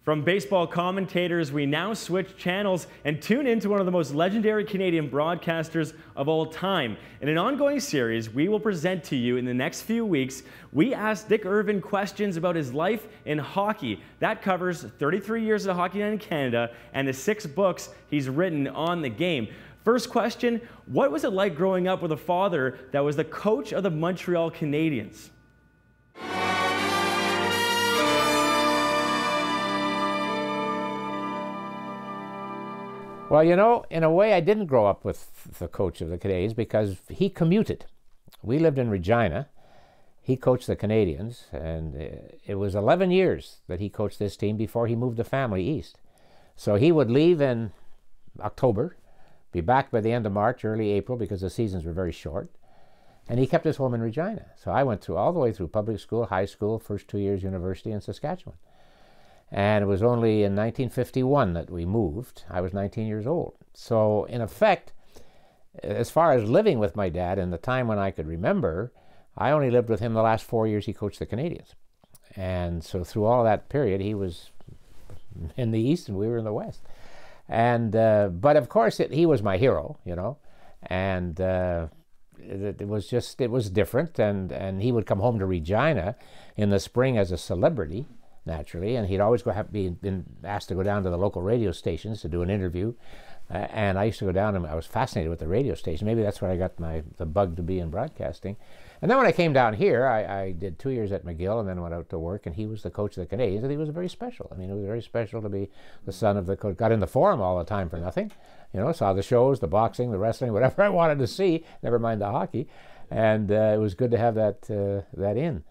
From baseball commentators, we now switch channels and tune into one of the most legendary Canadian broadcasters of all time. In an ongoing series we will present to you in the next few weeks, we ask Dick Irvin questions about his life in hockey. That covers 33 years of hockey in Canada and the 6 books he's written on the game. First question, what was it like growing up with a father that was the coach of the Montreal Canadiens? Well, you know, in a way I didn't grow up with the coach of the Canadiens because he commuted. We lived in Regina. He coached the Canadiens, and it was 11 years that he coached this team before he moved the family east. So he would leave in October, be back by the end of March, early April, because the seasons were very short, and he kept his home in Regina. So I went through all the way through public school, high school, first 2 years university in Saskatchewan. And it was only in 1951 that we moved. I was 19 years old. So in effect, as far as living with my dad in the time when I could remember, I only lived with him the last 4 years he coached the Canadiens. And so through all that period, he was in the East and we were in the West. And but of course, he was my hero, you know. And it was different. And he would come home to Regina in the spring as a celebrity, naturally, and he'd always been asked to go down to the local radio stations to do an interview, and I used to go down and I was fascinated with the radio station. Maybe that's where I got the bug to be in broadcasting. And then when I came down here, I did 2 years at McGill and then went out to work, and he was the coach of the Canadiens, and he was very special. I mean, it was very special to be the son of the coach. Got in the forum all the time for nothing, you know, saw the shows, the boxing, the wrestling, whatever I wanted to see, never mind the hockey, and it was good to have that in.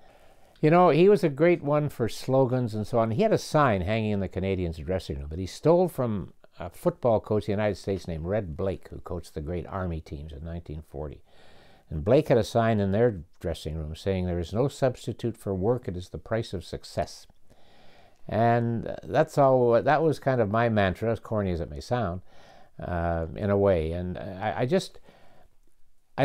You know, he was a great one for slogans and so on. He had a sign hanging in the Canadiens' dressing room that he stole from a football coach in the United States named Red Blake, who coached the great Army teams in 1940. And Blake had a sign in their dressing room saying, "There is no substitute for work, it is the price of success." And that's all. That was kind of my mantra, as corny as it may sound, in a way. And I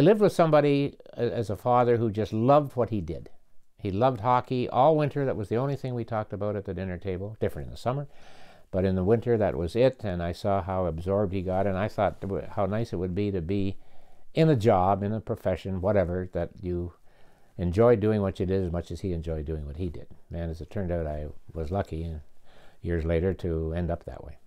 lived with somebody as a father who just loved what he did. He loved hockey all winter. That was the only thing we talked about at the dinner table, different in the summer. But in the winter, that was it. And I saw how absorbed he got. And I thought how nice it would be to be in a job, in a profession, whatever, that you enjoy doing what you did as much as he enjoyed doing what he did. And as it turned out, I was lucky years later to end up that way.